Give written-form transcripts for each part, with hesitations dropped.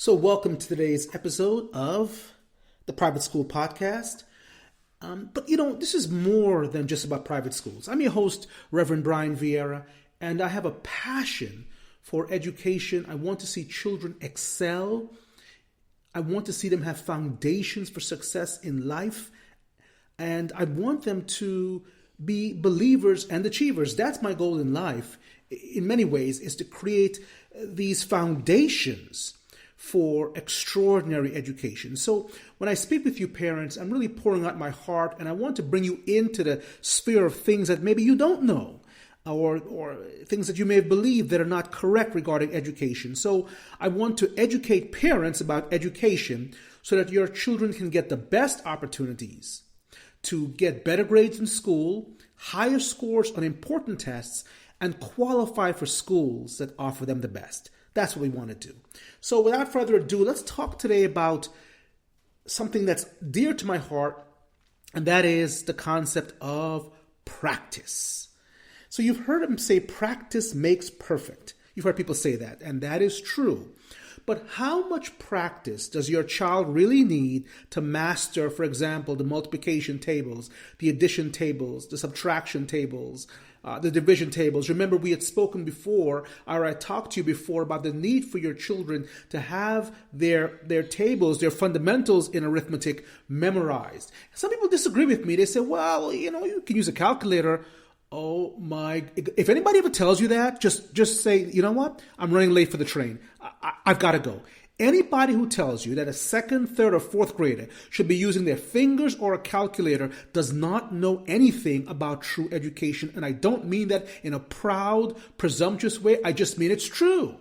So, welcome to today's episode of the Private School Podcast. But this is more than just about private schools. I'm your host, Reverend Brian Vieira, and I have a passion for education. I want to see children excel. I want to see them have foundations for success in life. And I want them to be believers and achievers. That's my goal in life, in many ways, is to create these foundations for extraordinary education. So when I speak with you parents, I'm really pouring out my heart, and I want to bring you into the sphere of things that maybe you don't know, or things that you may have believed that are not correct regarding education. So I want to educate parents about education so that your children can get the best opportunities to get better grades in school, higher scores on important tests, and qualify for schools that offer them the best. That's what we want to do. So without further ado, let's talk today about something that's dear to my heart, and that is the concept of practice. So you've heard them say practice makes perfect. You've heard people say that, and that is true. But how much practice does your child really need to master, for example, the multiplication tables, the addition tables, the subtraction tables, the division tables? Remember, we had spoken before, or I talked to you before, about the need for your children to have their tables, their fundamentals in arithmetic memorized. Some people disagree with me. They say, well, you can use a calculator. Oh my, if anybody ever tells you that, just say, you know what? I'm running late for the train. I've got to go. Anybody who tells you that a second, third, or fourth grader should be using their fingers or a calculator does not know anything about true education. And I don't mean that in a proud, presumptuous way. I just mean it's true.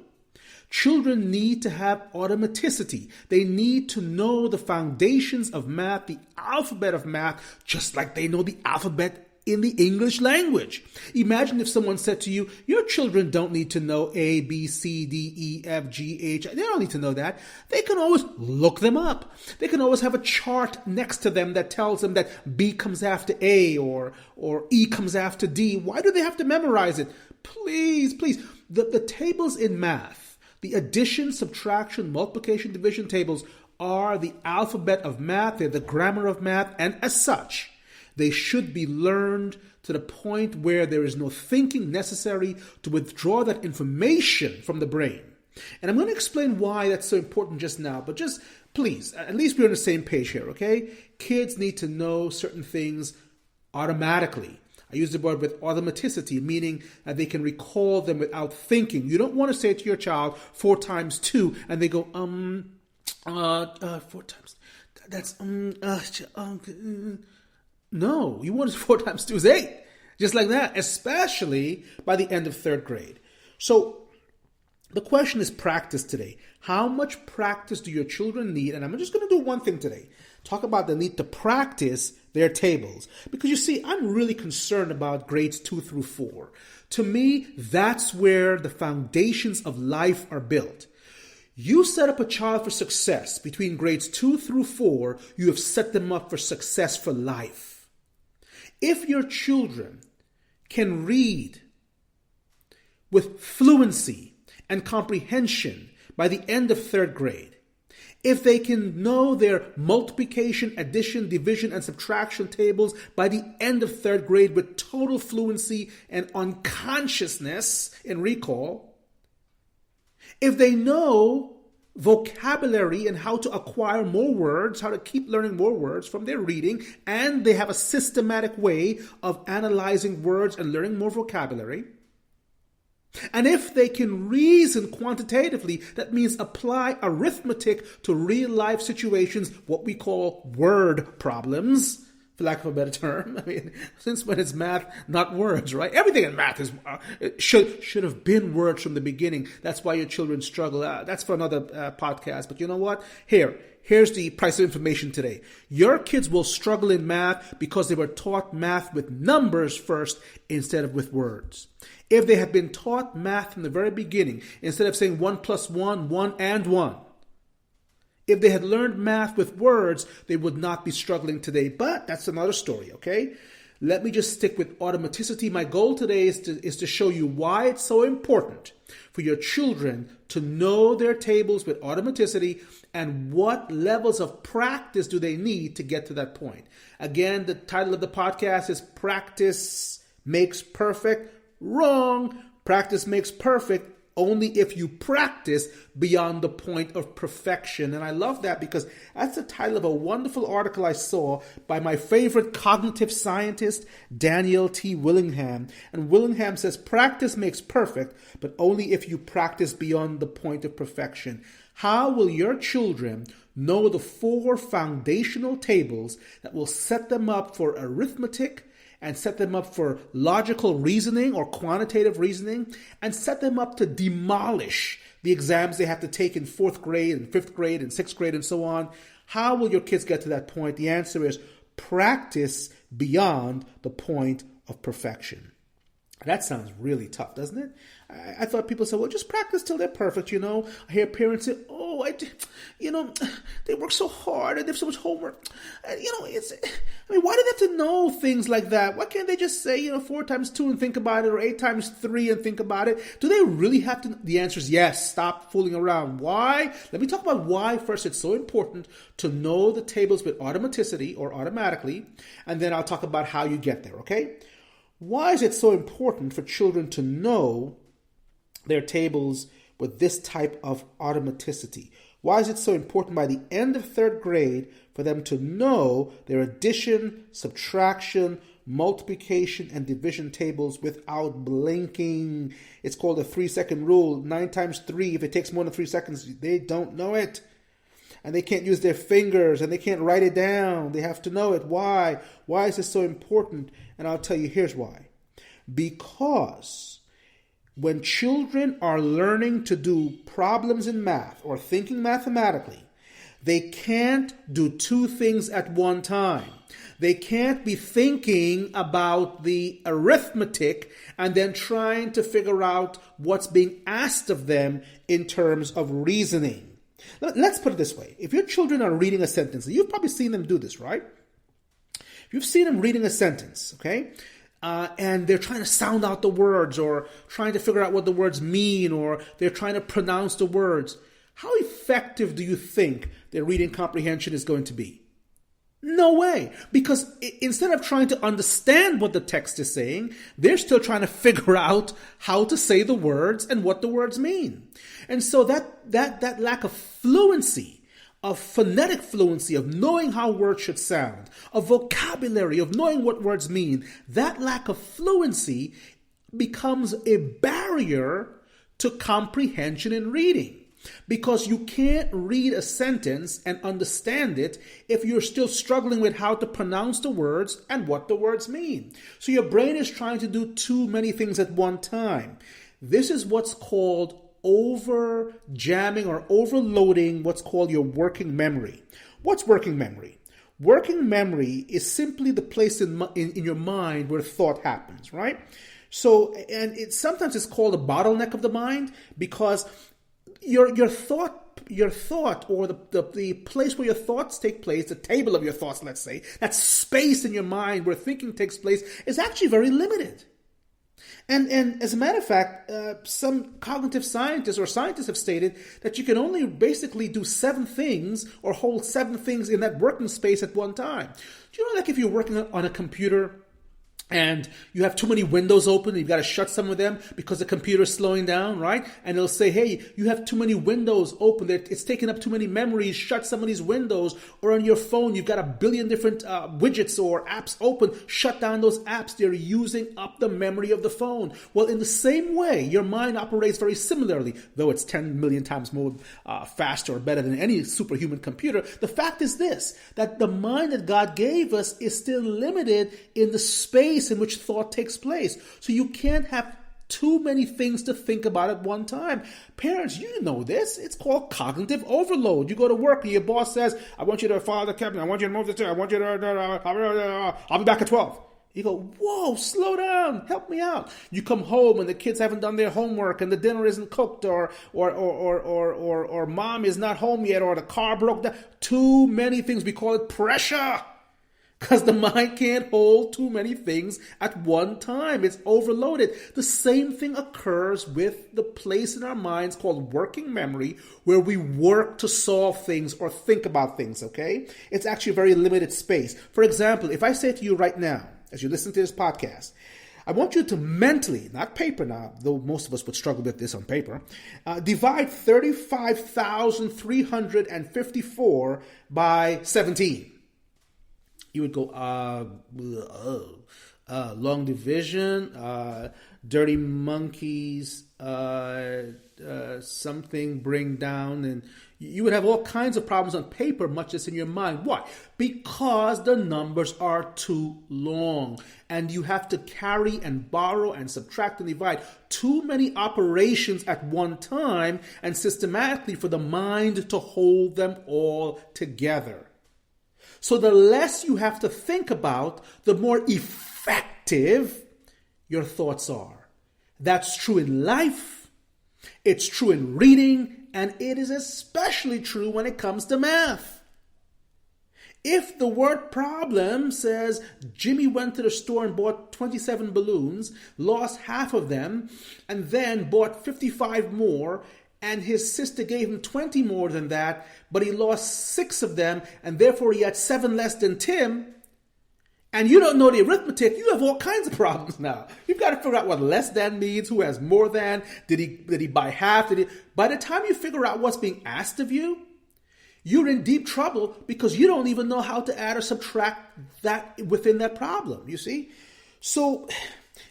Children need to have automaticity. They need to know the foundations of math, the alphabet of math, just like they know the alphabet in the English language. Imagine if someone said to you, your children don't need to know A, B, C, D, E, F, G, H. They don't need to know that. They can always look them up. They can always have a chart next to them that tells them that B comes after A or E comes after D. Why do they have to memorize it? Please. The tables in math, the addition, subtraction, multiplication, division tables are the alphabet of math. They're the grammar of math. And as such, they should be learned to the point where there is no thinking necessary to withdraw that information from the brain. And I'm going to explain why that's so important just now, but just please, at least we're on the same page here, okay? Kids need to know certain things automatically. I use the word with automaticity, meaning that they can recall them without thinking. You don't want to say to your child 4 times 2 and they go, 4 times, that's, No, you want 4 times 2 is 8. Just like that, especially by the end of 3rd grade. So the question is practice today. How much practice do your children need? And I'm just going to do one thing today. Talk about the need to practice their tables. Because you see, I'm really concerned about grades 2 through 4. To me, that's where the foundations of life are built. You set up a child for success between grades 2 through 4, you have set them up for success for life. If your children can read with fluency and comprehension by the end of 3rd grade, if they can know their multiplication, addition, division, and subtraction tables by the end of 3rd grade with total fluency and unconsciousness in recall, if they know vocabulary and how to acquire more words, how to keep learning more words from their reading, and they have a systematic way of analyzing words and learning more vocabulary. And if they can reason quantitatively, that means apply arithmetic to real life situations, what we call word problems, for lack of a better term. I mean, since when is math not words, right? Everything in math is should have been words from the beginning. That's why your children struggle. That's for another podcast. But you know what? Here's the price of information today. Your kids will struggle in math because they were taught math with numbers first instead of with words. If they had been taught math from the very beginning, instead of saying 1 plus 1, 1 and 1, if they had learned math with words, they would not be struggling today. But that's another story, okay? let me just stick with automaticity. My goal today is to show you why it's so important for your children to know their tables with automaticity and what levels of practice do they need to get to that point. Again, the title of the podcast is Practice Makes Perfect. Wrong. Practice makes perfect only if you practice beyond the point of perfection. And I love that because that's the title of a wonderful article I saw by my favorite cognitive scientist, Daniel T. Willingham. And Willingham says, practice makes perfect, but only if you practice beyond the point of perfection. How will your children know the 4 foundational tables that will set them up for arithmetic, and set them up for logical reasoning or quantitative reasoning, and set them up to demolish the exams they have to take in 4th grade and 5th grade and 6th grade and so on? How will your kids get to that point? The answer is practice beyond the point of perfection. That sounds really tough, doesn't it? I thought people said, well, just practice till they're perfect, I hear parents say, they work so hard and they have so much homework. Why do they have to know things like that? Why can't they just say, 4 times 2 and think about it, or 8 times 3 and think about it? Do they really have to? The answer is yes. Stop fooling around. Why? Let me talk about why first it's so important to know the tables with automaticity or automatically, and then I'll talk about how you get there, okay? Why is it so important for children to know their tables with this type of automaticity? Why is it so important by the end of 3rd grade for them to know their addition, subtraction, multiplication, and division tables without blinking? It's called a 3-second rule. 9 times 3, if it takes more than 3 seconds, they don't know it. And they can't use their fingers, and they can't write it down. They have to know it. Why? Why is this so important? And I'll tell you, here's why. Because when children are learning to do problems in math or thinking mathematically, they can't do 2 things at one time. They can't be thinking about the arithmetic and then trying to figure out what's being asked of them in terms of reasoning. Let's put it this way. If your children are reading a sentence, and you've probably seen them do this, right? You've seen them reading a sentence, okay? And they're trying to sound out the words or trying to figure out what the words mean, or they're trying to pronounce the words. How effective do you think their reading comprehension is going to be? No way. Because instead of trying to understand what the text is saying, they're still trying to figure out how to say the words and what the words mean. And so that lack of fluency, of phonetic fluency, of knowing how words should sound, of vocabulary, of knowing what words mean, that lack of fluency becomes a barrier to comprehension in reading. Because you can't read a sentence and understand it if you're still struggling with how to pronounce the words and what the words mean. So your brain is trying to do too many things at one time. This is what's called over jamming or overloading what's called your working memory. What's working memory? Working memory is simply the place in your mind where thought happens, right? So, and sometimes it's called a bottleneck of the mind, because your thought or the place where your thoughts take place, the table of your thoughts, let's say, that space in your mind where thinking takes place is actually very limited. And as a matter of fact, some cognitive scientists or scientists have stated that you can only basically do 7 things or hold 7 things in that working space at one time. Do you know, like if you're working on a computer and you have too many windows open, and you've got to shut some of them because the computer is slowing down, right? And it'll say, hey, you have too many windows open. It's taking up too many memories. Shut some of these windows. Or on your phone, you've got a billion different widgets or apps open. Shut down those apps. They're using up the memory of the phone. Well, in the same way, your mind operates very similarly, though it's 10 million times more faster or better than any superhuman computer. The fact is this, that the mind that God gave us is still limited in the space in which thought takes place. So you can't have too many things to think about at one time. Parents, you know this. It's called cognitive overload. You go to work and your boss says, I want you to file the cabinet. I want you to move the chair. I want you to, I'll be back at 12. You go, whoa, slow down, help me out. You come home and the kids haven't done their homework and the dinner isn't cooked, or mom is not home yet, or the car broke down. Too many things. We call it pressure. because the mind can't hold too many things at one time. It's overloaded. The same thing occurs with the place in our minds called working memory, where we work to solve things or think about things, okay? It's actually a very limited space. For example, if I say to you right now, as you listen to this podcast, I want you to mentally, not paper now, though most of us would struggle with this on paper, divide 35,354 by 17. You would go, long division, dirty monkeys, something bring down, and you would have all kinds of problems on paper, much less in your mind. Why? Because the numbers are too long, and you have to carry and borrow and subtract and divide too many operations at one time and systematically for the mind to hold them all together. So the less you have to think about, the more effective your thoughts are. That's true in life, it's true in reading, and it is especially true when it comes to math. If the word problem says Jimmy went to the store and bought 27 balloons, lost half of them, and then bought 55 more, and his sister gave him 20 more than that, but he lost 6 of them, and therefore he had 7 less than Tim, and you don't know the arithmetic, you have all kinds of problems now. You've got to figure out what less than means, who has more than, did he buy half, By the time you figure out what's being asked of you, you're in deep trouble because you don't even know how to add or subtract that within that problem, you see? So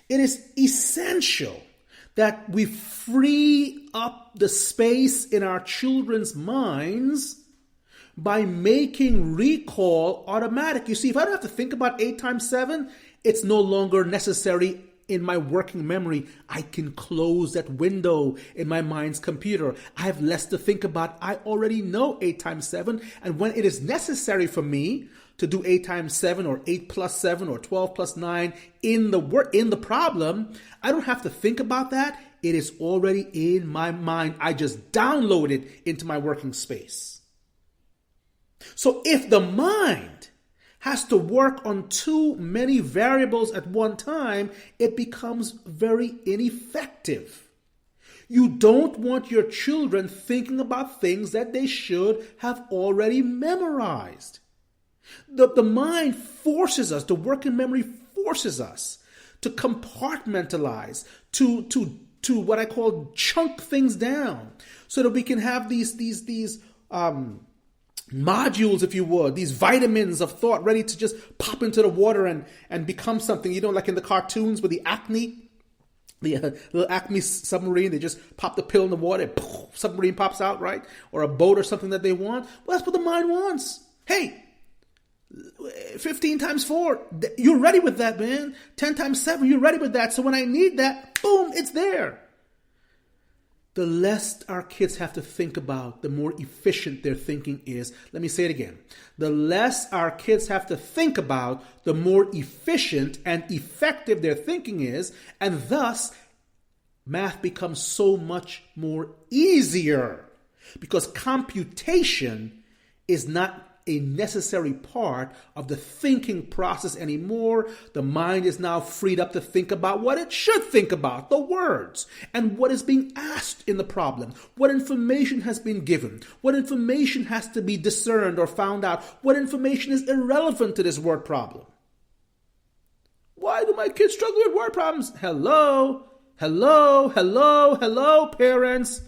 it is essential that we free up the space in our children's minds by making recall automatic. You see, if I don't have to think about 8 times 7, it's no longer necessary in my working memory. I can close that window in my mind's computer. I have less to think about. I already know 8 times 7. And when it is necessary for me to do 8 times 7 or 8 plus 7 or 12 plus 9 in the problem, I don't have to think about that. It is already in my mind. I just download it into my working space. So if the mind has to work on too many variables at one time, it becomes very ineffective. You don't want your children thinking about things that they should have already memorized. The mind forces us, the working memory forces us to compartmentalize, to what I call chunk things down, so that we can have these modules, if you would, these vitamins of thought ready to just pop into the water and become something, like in the cartoons with the Acme, the little Acme submarine, they just pop the pill in the water, and poof, submarine pops out, right? Or a boat or something that they want. Well, that's what the mind wants. Hey, 15 times 4, you're ready with that, man. 10 times 7, you're ready with that. So when I need that, boom, it's there. The less our kids have to think about, the more efficient their thinking is. Let me say it again. The less our kids have to think about, the more efficient and effective their thinking is, and thus math becomes so much more easier because computation is not a necessary part of the thinking process anymore. The mind is now freed up to think about what it should think about, the words, and what is being asked in the problem, what information has been given, what information has to be discerned or found out, what information is irrelevant to this word problem. Why do my kids struggle with word problems? Hello, parents.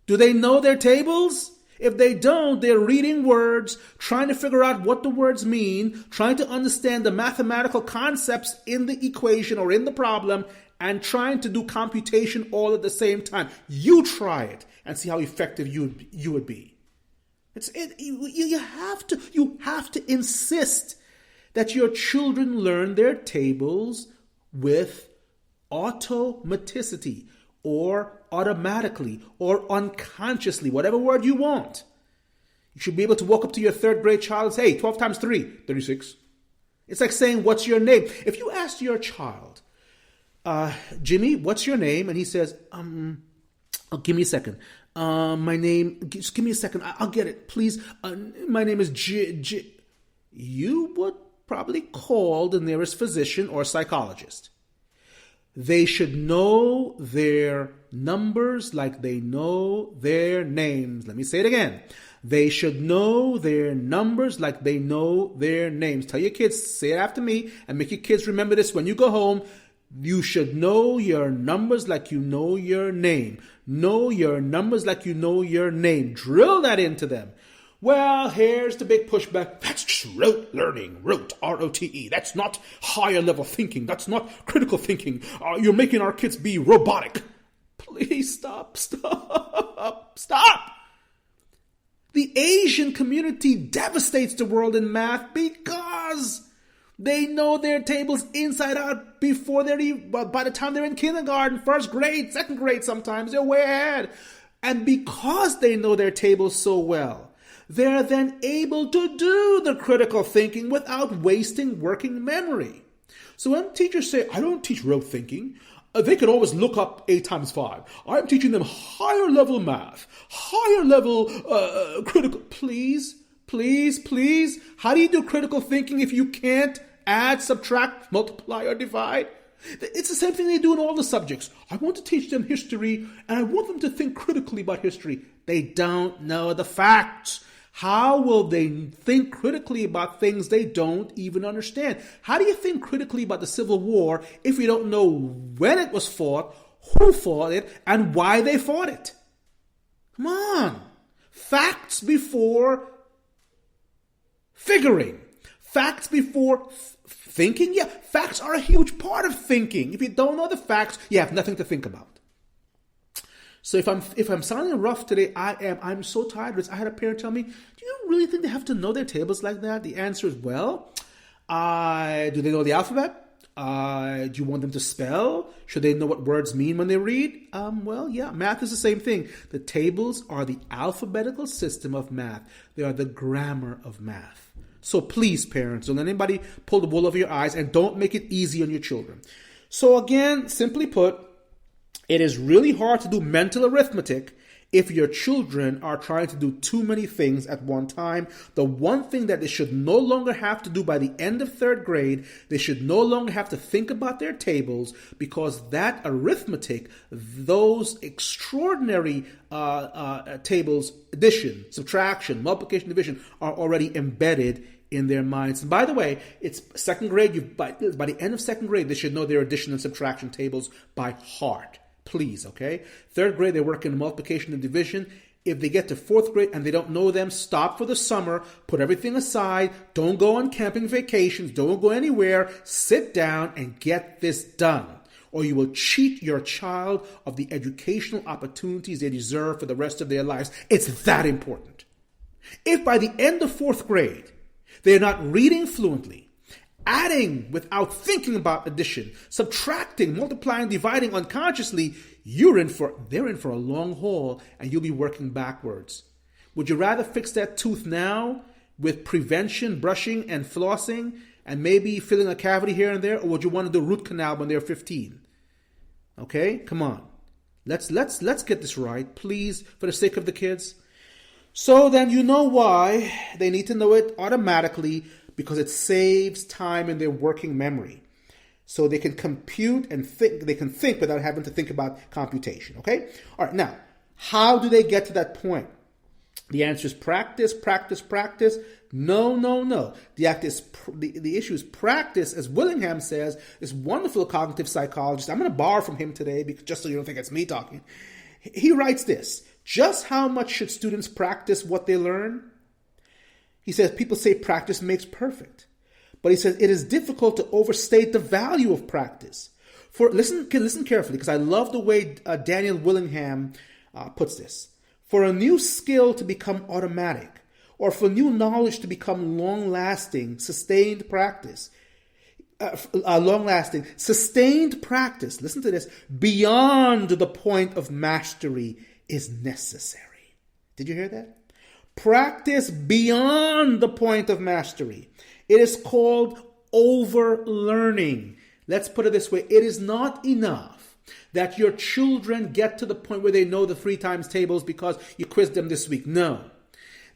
Do they know their tables? If they don't, they're reading words, trying to figure out what the words mean, trying to understand the mathematical concepts in the equation or in the problem, and trying to do computation all at the same time. You try it and see how effective you would be. You have to insist that your children learn their tables with automaticity, or automatically, or unconsciously, whatever word you want. You should be able to walk up to your 3rd grade child and say, hey, 12 times 3, 36. It's like saying, what's your name? If you ask your child, Jimmy, what's your name? And he says, give me a second. My name, just give me a second. I'll get it, please. My name is You would probably call the nearest physician or psychologist. They should know their numbers like they know their names. Let me say it again. They should know their numbers like they know their names. Tell your kids, say it after me, and make your kids remember this when you go home. You should know your numbers like you know your name. Know your numbers like you know your name. Drill that into them. Well, here's the big pushback. That's just rote learning. Rote, R-O-T-E. That's not higher level thinking. That's not critical thinking. You're making our kids be robotic. Please stop. The Asian community devastates the world in math because they know their tables inside out before by the time they're in kindergarten, first grade, second grade sometimes. They're way ahead. And because they know their tables so well, they're then able to do the critical thinking without wasting working memory. So when teachers say, I don't teach rote thinking, they could always look up 8 times 5. I'm teaching them higher level math, higher level critical. Please. How do you do critical thinking if you can't add, subtract, multiply, or divide? It's the same thing they do in all the subjects. I want to teach them history, and I want them to think critically about history. They don't know the facts. How will they think critically about things they don't even understand? How do you think critically about the Civil War if you don't know when it was fought, who fought it, and why they fought it? Come on. Facts before figuring. Facts before thinking. Yeah, facts are a huge part of thinking. If you don't know the facts, you have nothing to think about. So if I'm sounding rough today, I'm so tired of this. I had a parent tell me, do you really think they have to know their tables like that? The answer is, well, do they know the alphabet? Do you want them to spell? Should they know what words mean when they read? Well, yeah, math is the same thing. The tables are the alphabetical system of math. They are the grammar of math. So please, parents, don't let anybody pull the wool over your eyes, and don't make it easy on your children. So again, simply put, it is really hard to do mental arithmetic if your children are trying to do too many things at one time. The one thing that they should no longer have to do by the end of 3rd grade, they should no longer have to think about their tables, because that arithmetic, those extraordinary tables, addition, subtraction, multiplication, division, are already embedded in their minds. And by the way, it's 2nd grade. By the end of 2nd grade, they should know their addition and subtraction tables by heart. Please, okay? 3rd grade, they work in multiplication and division. If they get to 4th grade and they don't know them, stop for the summer, put everything aside, don't go on camping vacations, don't go anywhere, sit down and get this done. Or you will cheat your child of the educational opportunities they deserve for the rest of their lives. It's that important. If by the end of 4th grade, they're not reading fluently, adding without thinking about addition, subtracting, multiplying, dividing unconsciously, they're in for a long haul, and you'll be working backwards. Would you rather fix that tooth now with prevention, brushing and flossing, and maybe filling a cavity here and there, or would you want to do root canal when they're 15? Okay, come on. Let's get this right, please, for the sake of the kids. So then you know why they need to know it automatically, because it saves time in their working memory. So they can compute and think. They can think without having to think about computation. Okay? All right, now, how do they get to that point? The answer is practice. No. The issue is practice, as Willingham says, this wonderful cognitive psychologist. I'm going to borrow from him today, just so you don't think it's me talking. He writes this: just how much should students practice what they learn? He says, people say practice makes perfect. But he says it is difficult to overstate the value of practice. Listen carefully, because I love the way Daniel Willingham puts this. For a new skill to become automatic, or for new knowledge to become long-lasting, sustained practice, listen to this, beyond the point of mastery is necessary. Did you hear that? Practice beyond the point of mastery. It is called overlearning. Let's put it this way. It is not enough that your children get to the point where they know the 3 times tables because you quizzed them this week. No.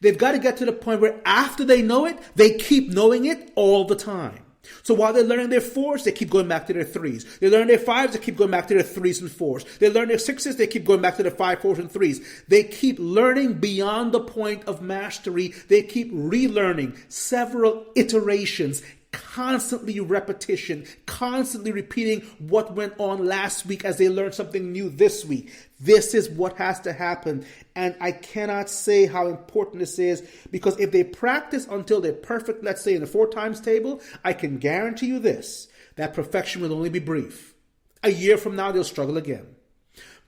They've got to get to the point where after they know it, they keep knowing it all the time. So while they're learning their 4s, they keep going back to their 3s. They learn their 5s, they keep going back to their 3s and 4s. They learn their 6s, they keep going back to their 5, 4s, and 3s. They keep learning beyond the point of mastery. They keep relearning several iterations, constantly repetition, constantly repeating what went on last week as they learn something new this week. This is what has to happen. And I cannot say how important this is, because if they practice until they're perfect, let's say in the 4 times table, I can guarantee you this, that perfection will only be brief. A year from now, they'll struggle again.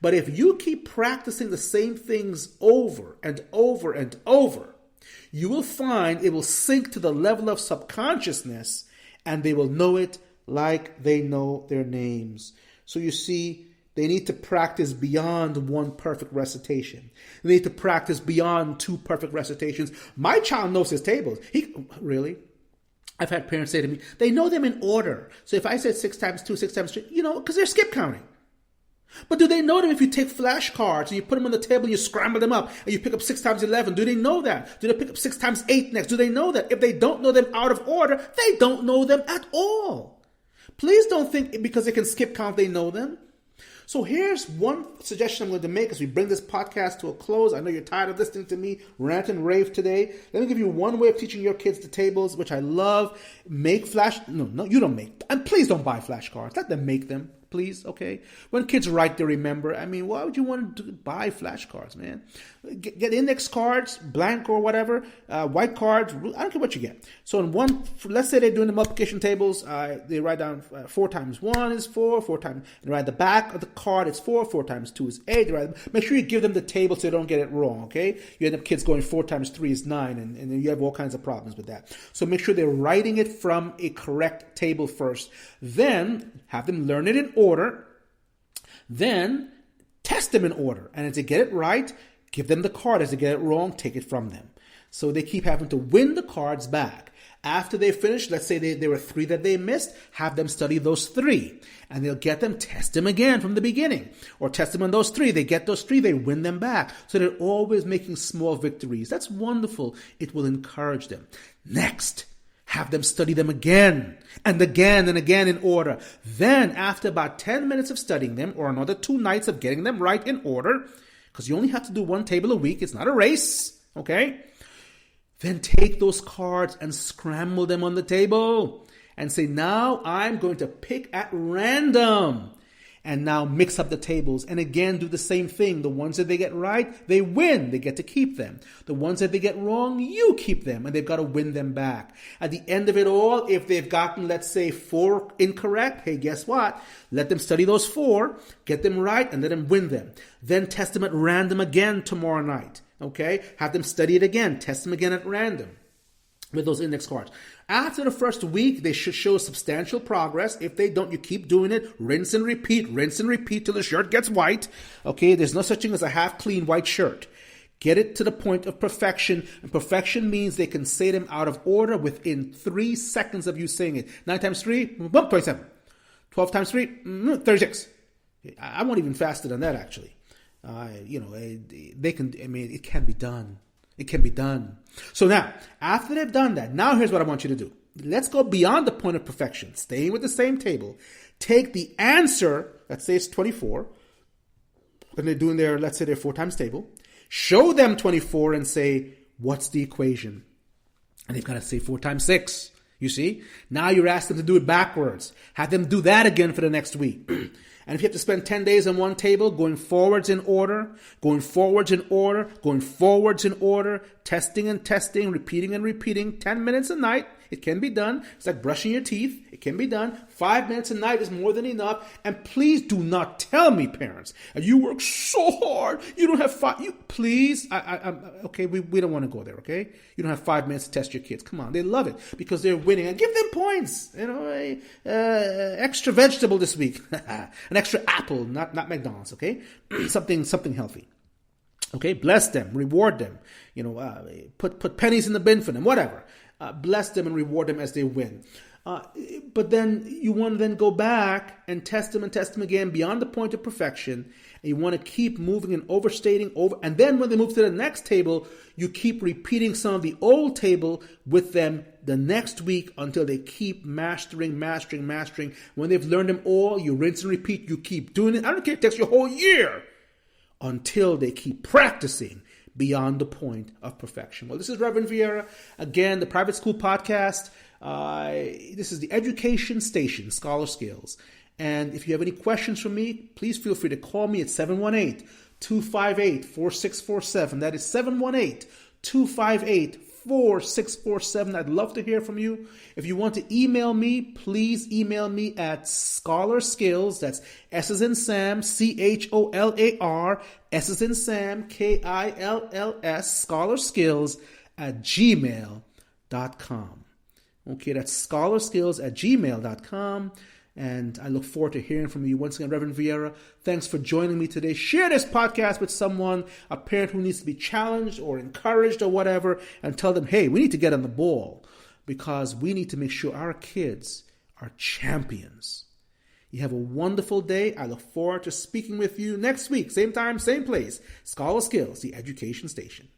But if you keep practicing the same things over and over and over, you will find it will sink to the level of subconsciousness, and they will know it like they know their names. So you see, they need to practice beyond 1 perfect recitation. They need to practice beyond 2 perfect recitations. My child knows his tables. Really? I've had parents say to me, they know them in order. So if I said 6 times 2, 6 times 3, because they're skip counting. But do they know them if you take flashcards and you put them on the table and you scramble them up and you pick up 6 times 11? Do they know that? Do they pick up 6 times 8 next? Do they know that? If they don't know them out of order, they don't know them at all. Please don't think because they can skip count they know them. So here's one suggestion I'm going to make as we bring this podcast to a close. I know you're tired of listening to me rant and rave today. Let me give you one way of teaching your kids the tables, which I love. No, you don't make. And please don't buy flashcards. Let them make them. Please, okay? When kids write, they remember. I mean, why would you want to buy flashcards, man? Get index cards, blank or whatever, white cards. I don't care what you get. So in one, let's say they're doing the multiplication tables. They write down 4 times 1 is 4, 4 times, and write the back of the card, it's 4, 4 times 2 is 8. Make sure you give them the table so they don't get it wrong, okay? You end up kids going 4 times 3 is 9, and then you have all kinds of problems with that. So make sure they're writing it from a correct table first. Then have them learn it in order, then test them in order. And as they get it right, give them the card. As they get it wrong, take it from them. So they keep having to win the cards back. After they finish, let's say there were 3 that they missed, have them study those 3. And they'll get them, test them again from the beginning. Or test them on those 3. They get those 3, they win them back. So they're always making small victories. That's wonderful. It will encourage them. Next, have them study them again and again and again in order. Then, after about 10 minutes of studying them, or another 2 nights of getting them right in order, because you only have to do 1 table a week, it's not a race, okay? Then take those cards and scramble them on the table and say, now I'm going to pick at random. And now mix up the tables and again do the same thing. The ones that they get right, they win. They get to keep them. The ones that they get wrong, you keep them, and they've got to win them back. At the end of it all, if they've gotten, let's say, 4 incorrect, hey, guess what? Let them study those 4, get them right, and let them win them. Then test them at random again tomorrow night. Okay? Have them study it again. Test them again at random with those index cards. After the first week, they should show substantial progress. If they don't, you keep doing it. Rinse and repeat till the shirt gets white. Okay, there's no such thing as a half-clean white shirt. Get it to the point of perfection. And perfection means they can say them out of order within 3 seconds of you saying it. 9 times 3, boom, 27. 12 times 3, 36. I won't even faster than that, actually. It can be done. It can be done. So now, after they've done that, now here's what I want you to do. Let's go beyond the point of perfection. Staying with the same table. Take the answer, let's say it's 24, and they're doing their, let's say their 4 times table. Show them 24 and say, what's the equation? And they've got to say 4 times 6. You see? Now you're asking them to do it backwards. Have them do that again for the next week. And if you have to spend 10 days on one table, going forwards in order, testing and testing, repeating and repeating, 10 minutes a night, it can be done. It's like brushing your teeth. It can be done. 5 minutes a night is more than enough. And please do not tell me, parents, you work so hard. You don't have 5. Please, okay, we don't want to go there, okay? You don't have 5 minutes to test your kids. Come on, they love it because they're winning. And give them points. Extra vegetable this week. An extra apple, not McDonald's, okay? something healthy. Okay, bless them, reward them. Put pennies in the bin for them, whatever. Bless them and reward them as they win. But then you want to then go back and test them again beyond the point of perfection And you want to keep moving and overstating over. And then when they move to the next table, you keep repeating some of the old table with them the next week until they keep mastering. When they've learned them all, you rinse and repeat. You keep doing it. I don't care if it takes you a whole year until they keep practicing beyond the point of perfection. Well, this is Reverend Vieira. Again, the Private School Podcast. This is the education station, ScholarSkills. And if you have any questions for me, please feel free to call me at 718-258-4647. That is 718-258-4647. I'd love to hear from you. If you want to email me, please email me at ScholarSkills. That's S as in Sam, CHOLAR, S as in Sam, KILLS, ScholarSkills at gmail.com. Okay, that's ScholarSkills@gmail.com. And I look forward to hearing from you. Once again, Reverend Vieira, thanks for joining me today. Share this podcast with someone, a parent who needs to be challenged or encouraged or whatever, and tell them, hey, we need to get on the ball because we need to make sure our kids are champions. You have a wonderful day. I look forward to speaking with you next week. Same time, same place. ScholarSkills, the education station.